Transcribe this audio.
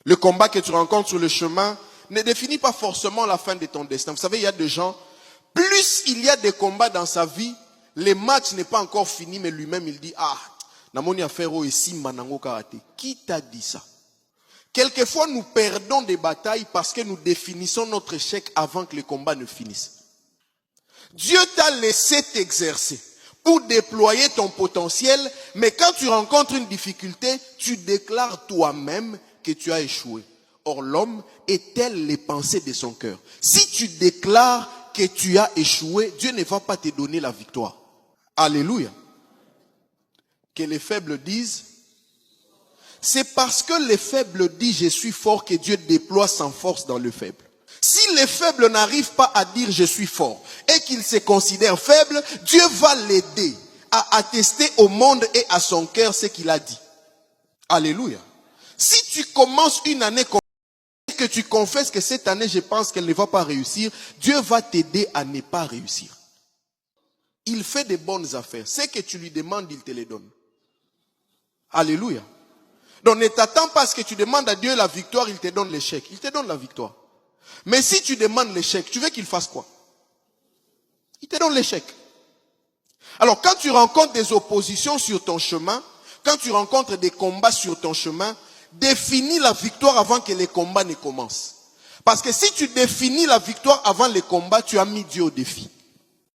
Le combat que tu rencontres sur le chemin ne définit pas forcément la fin de ton destin. Vous savez, il y a des gens, plus il y a des combats dans sa vie, le match n'est pas encore fini, mais lui-même il dit, namoni affaire ici manango karaté. Qui t'a dit ça? Quelquefois nous perdons des batailles parce que nous définissons notre échec avant que le combat ne finisse. Dieu t'a laissé t'exercer pour déployer ton potentiel, mais quand tu rencontres une difficulté, tu déclares toi-même que tu as échoué. Or, l'homme est tel les pensées de son cœur. Si tu déclares que tu as échoué, Dieu ne va pas te donner la victoire. Alléluia. Que les faibles disent, c'est parce que les faibles disent je suis fort que Dieu déploie sa force dans le faible. Si les faibles n'arrivent pas à dire je suis fort et qu'ils se considèrent faibles, Dieu va l'aider à attester au monde et à son cœur ce qu'il a dit. Alléluia. Si tu commences une année et que tu confesses que cette année je pense qu'elle ne va pas réussir, Dieu va t'aider à ne pas réussir. Il fait des bonnes affaires. Ce que tu lui demandes, il te les donne. Alléluia. Donc ne t'attends pas à ce que tu demandes à Dieu la victoire, il te donne l'échec. Il te donne la victoire. Mais si tu demandes l'échec, tu veux qu'il fasse quoi? Il te donne l'échec. Alors quand tu rencontres des oppositions sur ton chemin, quand tu rencontres des combats sur ton chemin, définis la victoire avant que les combats ne commencent. Parce que si tu définis la victoire avant les combats, tu as mis Dieu au défi.